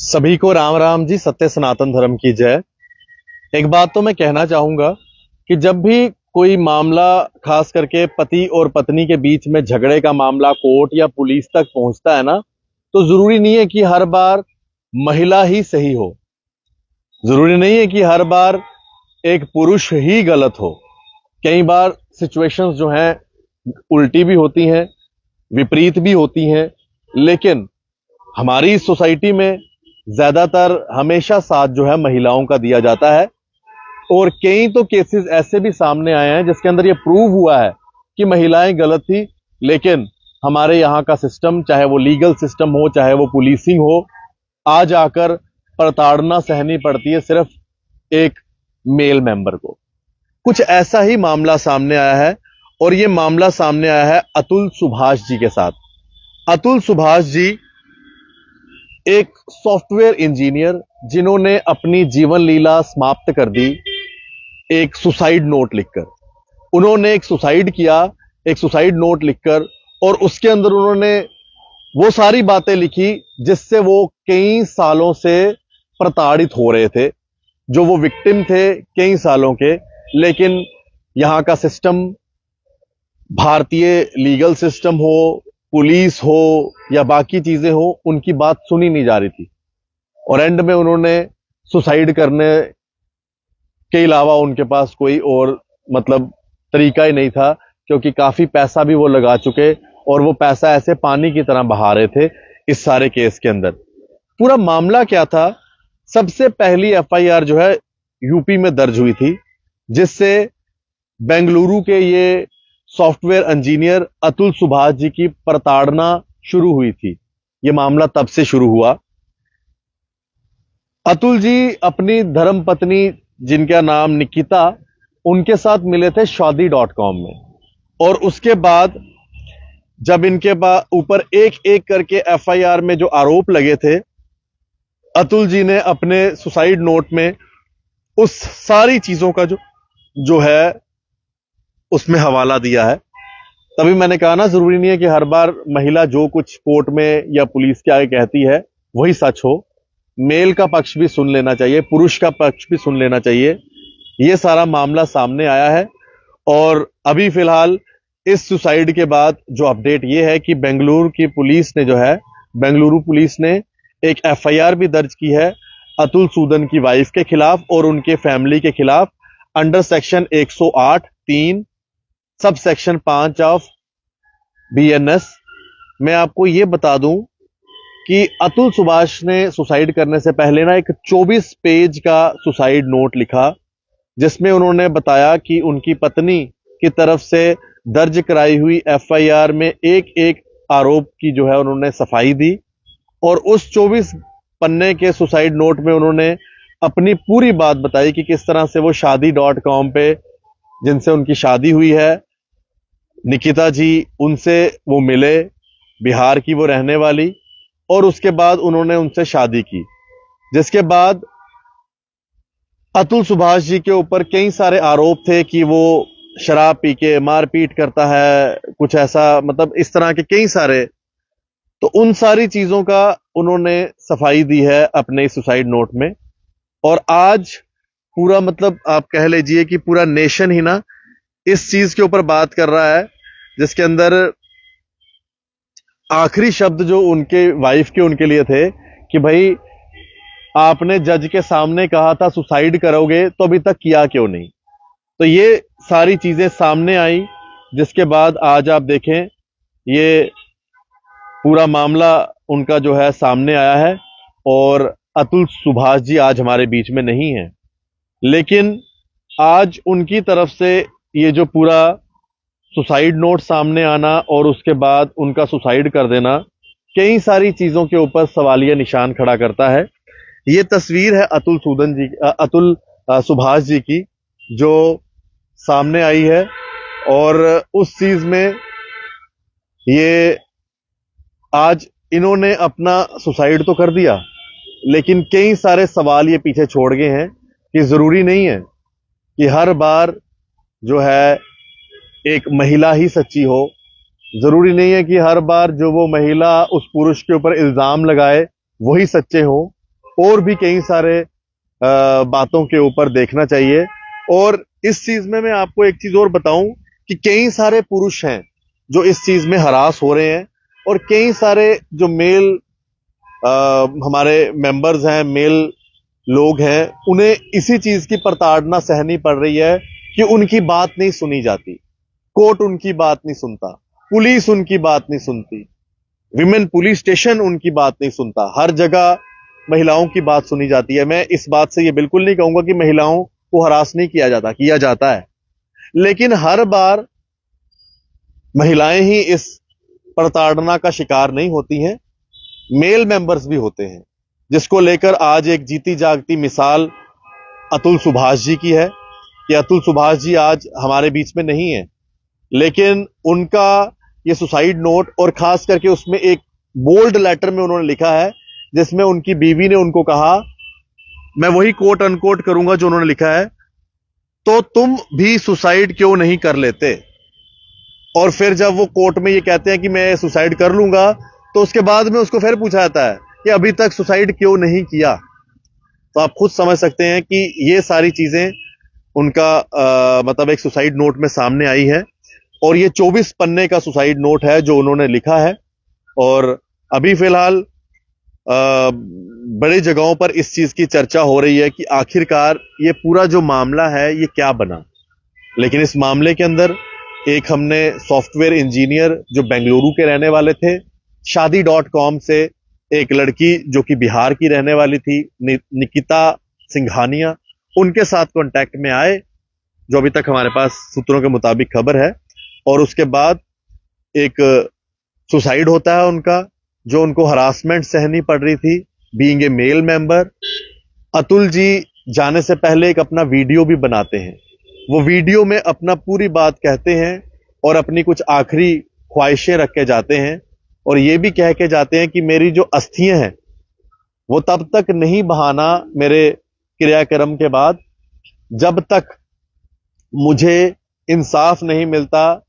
सभी को राम राम जी। सत्य सनातन धर्म की जय। एक बात तो मैं कहना चाहूंगा कि जब भी कोई मामला, खास करके पति और पत्नी के बीच में झगड़े का मामला कोर्ट या पुलिस तक पहुंचता है ना, तो जरूरी नहीं है कि हर बार महिला ही सही हो। जरूरी नहीं है कि हर बार एक पुरुष ही गलत हो। कई बार सिचुएशंस जो हैं उल्टी भी होती हैं, विपरीत भी होती हैं। लेकिन हमारी सोसाइटी में ज्यादातर हमेशा साथ जो है महिलाओं का दिया जाता है। और कई तो केसेस ऐसे भी सामने आए हैं जिसके अंदर यह प्रूव हुआ है कि महिलाएं गलत थी। लेकिन हमारे यहाँ का सिस्टम, चाहे वो लीगल सिस्टम हो चाहे वो पुलिसिंग हो, आज आकर प्रताड़ना सहनी पड़ती है सिर्फ एक मेल मेंबर को। कुछ ऐसा ही मामला सामने आया है, और यह मामला सामने आया है अतुल सुभाष जी के साथ। अतुल सुभाष जी एक सॉफ्टवेयर इंजीनियर, जिन्होंने अपनी जीवन लीला समाप्त कर दी एक सुसाइड नोट लिखकर। उन्होंने एक सुसाइड किया, एक सुसाइड नोट लिखकर, और उसके अंदर उन्होंने वो सारी बातें लिखी जिससे वो कई सालों से प्रताड़ित हो रहे थे, जो वो विक्टिम थे कई सालों के। लेकिन यहां का सिस्टम, भारतीय लीगल सिस्टम हो, पुलिस हो या बाकी चीजें हो, उनकी बात सुनी नहीं जा रही थी। और एंड में उन्होंने सुसाइड करने के अलावा उनके पास कोई और तरीका ही नहीं था, क्योंकि काफी पैसा भी वो लगा चुके, और वो पैसा ऐसे पानी की तरह बहा रहे थे इस सारे केस के अंदर। पूरा मामला क्या था? सबसे पहली एफआईआर जो है यूपी में दर्ज हुई थी, जिससे बेंगलुरु के ये सॉफ्टवेयर इंजीनियर अतुल सुभाष जी की प्रताड़ना शुरू हुई थी। ये मामला तब से शुरू हुआ। अतुल जी अपनी धर्मपत्नी, जिनका नाम निकिता, उनके साथ मिले थे शादी.com में। और उसके बाद जब इनके ऊपर एक एक करके एफआईआर में जो आरोप लगे थे, अतुल जी ने अपने सुसाइड नोट में उस सारी चीजों का जो है उसमें हवाला दिया है। तभी मैंने कहा ना, जरूरी नहीं है कि हर बार महिला जो कुछ कोर्ट में या पुलिस के आगे कहती है वही सच हो। मेल का पक्ष भी सुन लेना चाहिए, पुरुष का पक्ष भी सुन लेना चाहिए। यह सारा मामला सामने आया है। और अभी फिलहाल इस सुसाइड के बाद जो अपडेट यह है कि बेंगलुरु की पुलिस ने बेंगलुरु पुलिस ने एक एफआईआर भी दर्ज की है अतुल सूदन की वाइफ के खिलाफ और उनके फैमिली के खिलाफ, under section 108(3) sub section 5 of BNS. मैं आपको यह बता दूं कि अतुल सुभाष ने सुसाइड करने से पहले ना एक 24 पेज का सुसाइड नोट लिखा, जिसमें उन्होंने बताया कि उनकी पत्नी की तरफ से दर्ज कराई हुई एफआईआर में एक एक आरोप की जो है उन्होंने सफाई दी। और उस 24 पन्ने के सुसाइड नोट में उन्होंने अपनी पूरी बात बताई कि किस तरह से वो शादी.com पे, जिनसे उनकी शादी हुई है, निकिता जी, उनसे वो मिले, बिहार की वो रहने वाली, और उसके बाद उन्होंने उनसे शादी की। जिसके बाद अतुल सुभाष जी के ऊपर कई सारे आरोप थे कि वो शराब पी के मारपीट करता है, कुछ ऐसा, इस तरह के कई सारे। तो उन सारी चीजों का उन्होंने सफाई दी है अपने सुसाइड नोट में। और आज पूरा आप कह लीजिए कि पूरा नेशन ही ना इस चीज के ऊपर बात कर रहा है, जिसके अंदर आखिरी शब्द जो उनके वाइफ के उनके लिए थे कि भाई, आपने जज के सामने कहा था सुसाइड करोगे, तो अभी तक किया क्यों नहीं? तो ये सारी चीजें सामने आई, जिसके बाद आज आप देखें ये पूरा मामला उनका जो है सामने आया है। और अतुल सुभाष जी आज हमारे बीच में नहीं है, लेकिन आज उनकी तरफ से ये जो पूरा सुसाइड नोट सामने आना और उसके बाद उनका सुसाइड कर देना, कई सारी चीजों के ऊपर सवालिया निशान खड़ा करता है। ये तस्वीर है अतुल सुभाष जी की, जो सामने आई है। और उस चीज में ये आज इन्होंने अपना सुसाइड तो कर दिया, लेकिन कई सारे सवाल ये पीछे छोड़ गए हैं कि जरूरी नहीं है कि हर बार जो है एक महिला ही सच्ची हो। जरूरी नहीं है कि हर बार जो वो महिला उस पुरुष के ऊपर इल्जाम लगाए वही सच्चे हो। और भी कई सारे बातों के ऊपर देखना चाहिए। और इस चीज में मैं आपको एक चीज और बताऊं कि कई सारे पुरुष हैं जो इस चीज में हरास हो रहे हैं, और कई सारे जो मेल हमारे मेंबर्स हैं, मेल लोग हैं, उन्हें इसी चीज की प्रताड़ना सहनी पड़ रही है कि उनकी बात नहीं सुनी जाती, कोर्ट उनकी बात नहीं सुनता, पुलिस उनकी बात नहीं सुनती, विमेन पुलिस स्टेशन उनकी बात नहीं सुनता, हर जगह महिलाओं की बात सुनी जाती है। मैं इस बात से ये बिल्कुल नहीं कहूंगा कि महिलाओं को हरास नहीं किया जाता, किया जाता है, लेकिन हर बार महिलाएं ही इस प्रताड़ना का शिकार नहीं होती हैं, मेल मेंबर्स भी होते हैं, जिसको लेकर आज एक जीती जागती मिसाल अतुल सुभाष जी की है कि अतुल सुभाष जी आज हमारे बीच में नहीं है, लेकिन उनका ये सुसाइड नोट, और खास करके उसमें एक बोल्ड लेटर में उन्होंने लिखा है जिसमें उनकी बीवी ने उनको कहा, मैं वही कोट अनकोट करूंगा जो उन्होंने लिखा है, तो तुम भी सुसाइड क्यों नहीं कर लेते। और फिर जब वो कोर्ट में ये कहते हैं कि मैं सुसाइड कर लूंगा, तो उसके बाद में उसको फिर पूछा जाता है कि अभी तक सुसाइड क्यों नहीं किया। तो आप खुद समझ सकते हैं कि ये सारी चीजें उनका मतलब एक सुसाइड नोट में सामने आई है, और ये 24 पन्ने का सुसाइड नोट है जो उन्होंने लिखा है। और अभी फिलहाल बड़ी जगहों पर इस चीज की चर्चा हो रही है कि आखिरकार ये पूरा जो मामला है ये क्या बना। लेकिन इस मामले के अंदर एक हमने सॉफ्टवेयर इंजीनियर जो बेंगलुरु के रहने वाले थे, शादी.com से एक लड़की जो कि बिहार की रहने वाली थी, निकिता सिंघानिया, उनके साथ कांटेक्ट में आए, जो अभी तक हमारे पास सूत्रों के मुताबिक खबर है। और उसके बाद एक सुसाइड होता है उनका, जो उनको हरासमेंट सहनी पड़ रही थी being a male member. Atul ji जाने से पहले एक अपना वीडियो भी बनाते हैं, वो वीडियो में अपना पूरी बात कहते हैं और अपनी कुछ आखिरी ख्वाहिशें रख के जाते हैं, और ये भी कह के जाते हैं कि मेरी जो अस्थियां हैं वो तब तक नहीं बहाना मेरे क्रियाक्रम के बाद जब तक मुझे इंसाफ नहीं मिलता,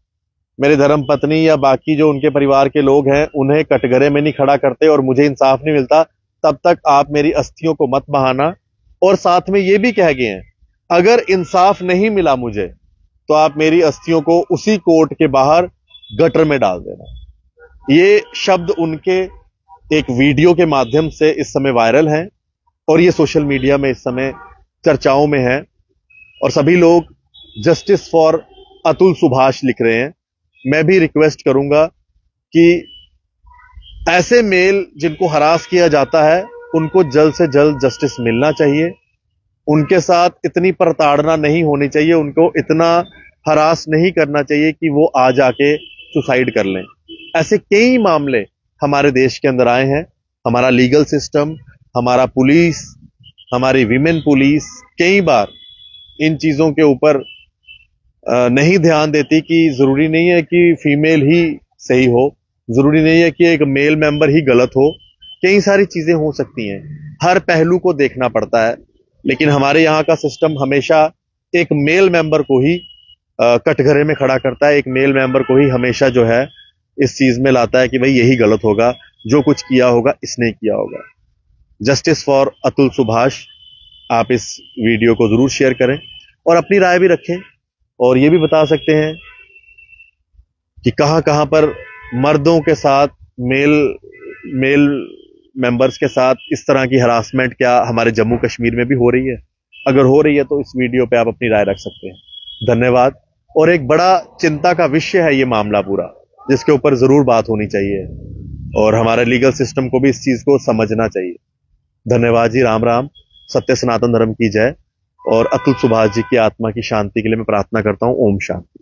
मेरे धर्मपत्नी या बाकी जो उनके परिवार के लोग हैं उन्हें कटघरे में नहीं खड़ा करते और मुझे इंसाफ नहीं मिलता, तब तक आप मेरी अस्थियों को मत बहाना। और साथ में ये भी कह गए हैं, अगर इंसाफ नहीं मिला मुझे तो आप मेरी अस्थियों को उसी कोर्ट के बाहर गटर में डाल देना। ये शब्द उनके एक वीडियो के माध्यम से इस समय वायरल हैं, और ये सोशल मीडिया में इस समय चर्चाओं में है, और सभी लोग जस्टिस फॉर अतुल सुभाष लिख रहे हैं। मैं भी रिक्वेस्ट करूंगा कि ऐसे मेल जिनको हरास किया जाता है उनको जल्द से जल्द जस्टिस मिलना चाहिए, उनके साथ इतनी प्रताड़ना नहीं होनी चाहिए, उनको इतना हरास नहीं करना चाहिए कि वो आ जाके सुसाइड कर लें। ऐसे कई मामले हमारे देश के अंदर आए हैं। हमारा लीगल सिस्टम, हमारा पुलिस, हमारी विमेन पुलिस कई बार इन चीजों के ऊपर नहीं ध्यान देती कि जरूरी नहीं है कि फीमेल ही सही हो, जरूरी नहीं है कि एक मेल मेंबर ही गलत हो, कई सारी चीजें हो सकती हैं, हर पहलू को देखना पड़ता है। लेकिन हमारे यहाँ का सिस्टम हमेशा एक मेल मेंबर को ही कटघरे में खड़ा करता है, एक मेल मेंबर को ही हमेशा जो है इस चीज में लाता है कि भाई यही गलत होगा, जो कुछ किया होगा इसने किया होगा। जस्टिस फॉर अतुल सुभाष, आप इस वीडियो को जरूर शेयर करें और अपनी राय भी रखें, और ये भी बता सकते हैं कि कहां कहां पर मर्दों के साथ मेल मेंबर्स के साथ इस तरह की हरासमेंट क्या हमारे जम्मू कश्मीर में भी हो रही है। अगर हो रही है तो इस वीडियो पे आप अपनी राय रख सकते हैं। धन्यवाद। और एक बड़ा चिंता का विषय है ये मामला पूरा, जिसके ऊपर जरूर बात होनी चाहिए, और हमारे लीगल सिस्टम को भी इस चीज को समझना चाहिए। धन्यवाद जी। राम राम। सत्य सनातन धर्म की जय। और अतुल सुभाष जी की आत्मा की शांति के लिए मैं प्रार्थना करता हूं। ओम शांति।